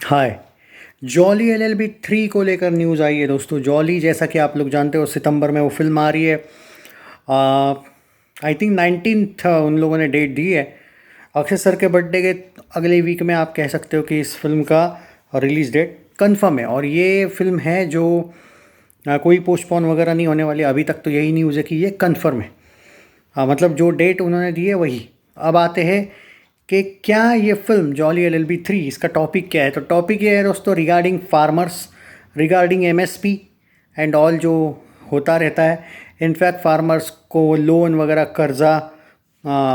हाय। Jolly LLB 3 को लेकर news आई है दोस्तों। जॉली, जैसा कि आप लोग जानते हो, सितंबर में वो फिल्म आ रही है। आई थिंक 19th उन लोगों ने डेट दी है। अक्षय सर के बर्थडे के अगले वीक में आप कह सकते हो कि इस फिल्म का रिलीज़ डेट कंफर्म है। और ये फिल्म है जो कोई पोस्टपोन वगैरह नहीं होने वाली। अभी तक तो यही न्यूज़ है कि ये कंफर्म है। मतलब जो डेट उन्होंने दी है वही। अब आते हैं कि क्या ये फिल्म जॉली एलएलबी 3, इसका टॉपिक क्या है। तो टॉपिक ये है दोस्तों, regarding farmers, regarding MSP and all जो होता रहता है। इनफैक्ट फार्मर्स को लोन वगैरह, कर्जा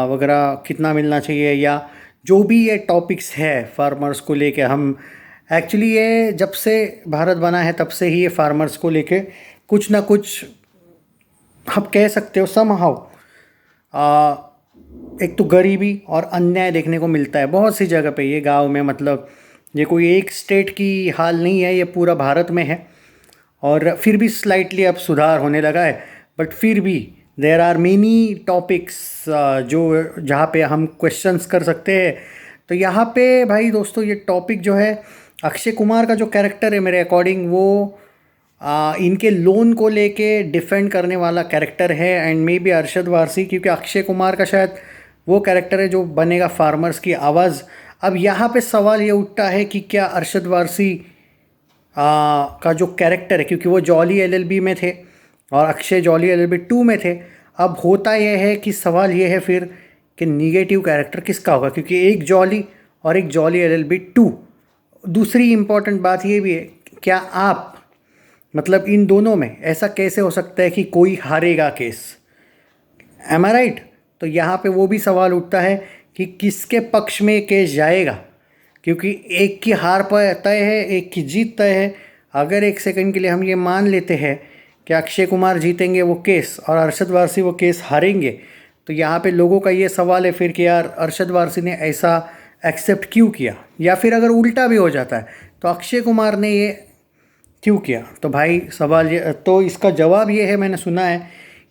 वगैरह कितना मिलना चाहिए, या जो भी ये टॉपिक्स है फार्मर्स को लेके। हम एक्चुअली ये जब से भारत बना है तब से ही ये फार्मर्स को लेके कुछ ना कुछ, आप कह सकते हो समहाउ, एक तो गरीबी और अन्याय देखने को मिलता है बहुत सी जगह पे। ये गांव में, मतलब ये कोई एक स्टेट की हाल नहीं है, ये पूरा भारत में है। और फिर भी स्लाइटली अब सुधार होने लगा है, बट फिर भी देयर आर मेनी टॉपिक्स जो जहाँ पे हम क्वेश्चंस कर सकते हैं। तो यहाँ पे भाई दोस्तों, ये टॉपिक जो है, अक्षय कुमार का जो कैरेक्टर है मेरे अकॉर्डिंग, वो इनके लोन को लेके डिफेंड करने वाला कैरेक्टर है। And may be Arshad Warsi, क्योंकि अक्षय कुमार का शायद वो कैरेक्टर है जो बनेगा फार्मर्स की आवाज़। अब यहाँ पे सवाल ये उठता है कि क्या अरशद वारसी का जो कैरेक्टर है, क्योंकि वो जॉली एलएलबी में थे और अक्षय जॉली एलएलबी 2 में थे। अब होता यह है कि सवाल ये है फिर कि निगेटिव कैरेक्टर किसका होगा, क्योंकि एक जॉली और एक जॉली एलएलबी 2। दूसरी इम्पॉर्टेंट बात ये भी है, क्या आप, मतलब इन दोनों में ऐसा कैसे हो सकता है कि कोई हारेगा केस। एम आई राइट। तो यहाँ पे वो भी सवाल उठता है कि किसके पक्ष में केस जाएगा, क्योंकि एक की हार पर तय है, एक की जीत तय है। अगर एक सेकंड के लिए हम ये मान लेते हैं कि अक्षय कुमार जीतेंगे वो केस और अरशद वारसी वो केस हारेंगे, तो यहाँ पे लोगों का ये सवाल है फिर कि यार अरशद वारसी ने ऐसा एक्सेप्ट क्यों किया। या फिर अगर उल्टा भी हो जाता है तो अक्षय कुमार ने ये क्यों किया। तो भाई सवाल ये, तो इसका जवाब ये है, मैंने सुना है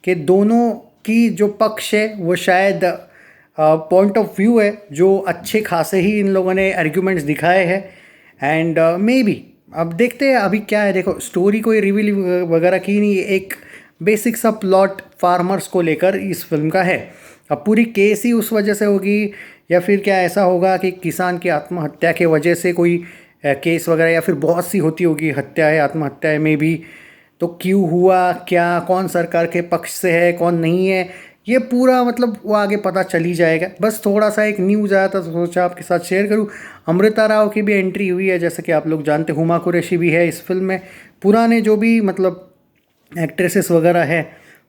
कि दोनों की जो पक्ष है वो शायद पॉइंट ऑफ व्यू है जो अच्छे खासे ही इन लोगों ने आर्ग्यूमेंट्स दिखाए हैं। एंड मे बी अब देखते हैं अभी क्या है। देखो, स्टोरी कोई रिवील वगैरह की नहीं है, एक बेसिक सा प्लॉट फार्मर्स को लेकर इस फिल्म का है। अब पूरी केस ही उस वजह से होगी, या फिर क्या ऐसा होगा कि किसान की आत्महत्या के वजह से कोई केस वगैरह, या फिर बहुत सी होती होगी हत्याएं, आत्महत्याएं में भी। तो क्यों हुआ, क्या, कौन सरकार के पक्ष से है, कौन नहीं है, ये पूरा मतलब वो आगे पता चल ही जाएगा। बस थोड़ा सा एक न्यूज़ आया था तो सोचा आपके साथ शेयर करूं। अमृता राव की भी एंट्री हुई है, जैसे कि आप लोग जानते, हुमा कुरैशी भी है इस फिल्म में। पुराने जो भी मतलब एक्ट्रेसेस वगैरह है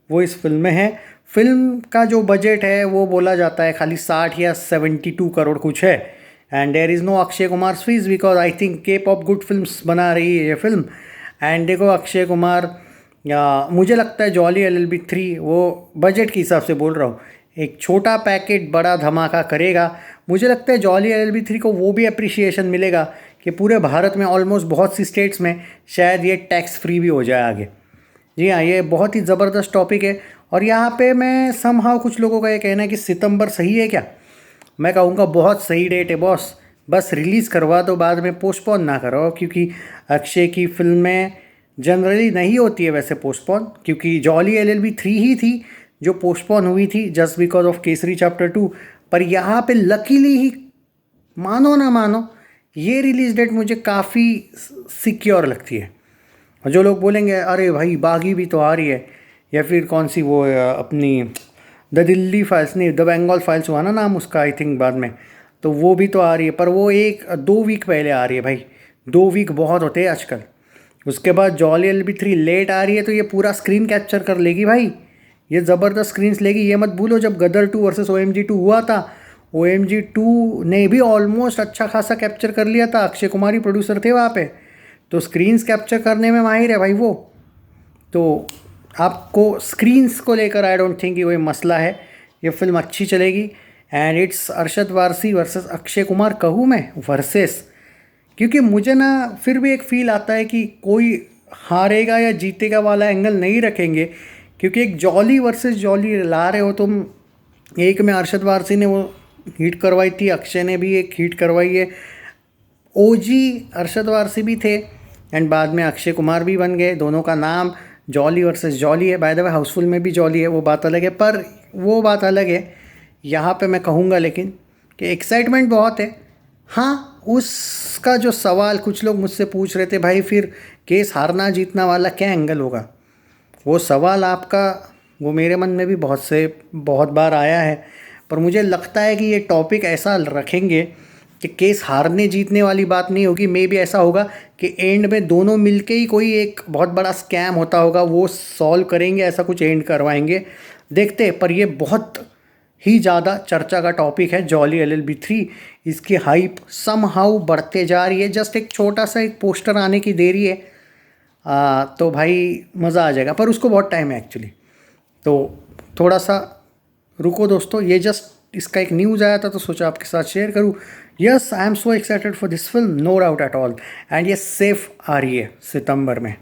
वो इस फिल्म में है। फिल्म का जो बजट है वो बोला जाता है खाली 60 या 72 करोड़ कुछ है। And there is no Akshay Kumar fees, because I think Cape of Good Films बना रही है ये फिल्म। एंड देखो अक्षय कुमार, मुझे लगता है जॉली एलएलबी 3 वो बजट के हिसाब से बोल रहा हूँ, एक छोटा पैकेट बड़ा धमाका करेगा। मुझे लगता है जॉली एलएलबी 3 को वो भी अप्रिसिएशन मिलेगा कि पूरे भारत में ऑलमोस्ट बहुत सी स्टेट्स में शायद ये टैक्स फ्री भी हो जाए आगे। जी हाँ, ये बहुत ही ज़बरदस्त टॉपिक है। और यहाँ पे मैं समहाउ कुछ लोगों का ये कहना है कि सितंबर सही है क्या। मैं कहूँगा बहुत सही डेट है बॉस। बस रिलीज़ करवा दो, बाद में पोस्टपोन ना करो, क्योंकि अक्षय की फिल्में जनरली नहीं होती है वैसे पोस्टपोन। क्योंकि जॉली एलएलबी 3 ही थी जो पोस्टपोन हुई थी just because of Kesari chapter 2। पर यहाँ पे लकीली ही, मानो ना मानो, ये रिलीज़ डेट मुझे काफ़ी सिक्योर लगती है। और जो लोग बोलेंगे अरे भाई बागी भी तो आ रही है, या फिर कौन सी वो अपनी द दिल्ली फाइल्स, नहीं द बंगाल फाइल्स हुआ ना नाम उसका आई थिंक बाद में, तो वो भी तो आ रही है। पर वो 1-2 वीक पहले आ रही है भाई। 2 वीक बहुत होते हैं आजकल। उसके बाद जॉली एलएलबी 3 लेट आ रही है, तो ये पूरा स्क्रीन कैप्चर कर लेगी भाई। ये ज़बरदस्त स्क्रीन्स लेगी। ये मत भूलो, जब गदर 2 वर्सेस OMG 2 हुआ था, OMG 2 ने भी ऑलमोस्ट अच्छा खासा कैप्चर कर लिया था। अक्षय कुमार ही प्रोड्यूसर थे वहाँ पे, तो स्क्रीन्स कैप्चर करने में माहिर है भाई वो। तो आपको स्क्रीन्स को लेकर आई डोंट थिंक कि कोई मसला है। ये फिल्म अच्छी चलेगी। And it's Arshad Warsi versus Akshay Kumar, कहूँ मैं वर्सेस, क्योंकि मुझे ना फिर भी एक फील आता है कि कोई हारेगा या जीतेगा वाला एंगल नहीं रखेंगे। क्योंकि एक जॉली वर्सेस जॉली ला रहे हो तुम। एक में अरशद वारसी ने वो हिट करवाई थी, अक्षय ने भी एक हिट करवाई है। ओजी अरशद वारसी भी थे एंड बाद में अक्षय कुमार भी बन गए। दोनों का नाम जॉली वर्सेस जॉली है। बाय द वे हाउसफुल में भी जॉली है, वो बात अलग है। पर वो बात अलग है, यहाँ पे मैं कहूँगा लेकिन कि एक्साइटमेंट बहुत है। हाँ, उसका जो सवाल कुछ लोग मुझसे पूछ रहे थे, भाई फिर केस हारना जीतना वाला क्या एंगल होगा, वो सवाल आपका, वो मेरे मन में भी बहुत बार आया है। पर मुझे लगता है कि ये टॉपिक ऐसा रखेंगे कि केस हारने जीतने वाली बात नहीं होगी। मे भी ऐसा होगा कि एंड में दोनों मिलके ही कोई एक बहुत बड़ा स्कैम होता होगा, वो सॉल्व करेंगे, ऐसा कुछ एंड करवाएंगे, देखते। पर ये बहुत ही ज़्यादा चर्चा का टॉपिक है जॉली LLB 3। इसकी हाइप समहाउ बढ़ते जा रही है। जस्ट एक छोटा सा एक पोस्टर आने की देरी है, तो भाई मज़ा आ जाएगा। पर उसको बहुत टाइम है एक्चुअली, तो थोड़ा सा रुको दोस्तों। ये जस्ट इसका एक न्यूज़ आया था तो सोचा आपके साथ शेयर करूँ। Yes, I am so excited for this film, no doubt at all. And ये सेफ आ रही है सितंबर में।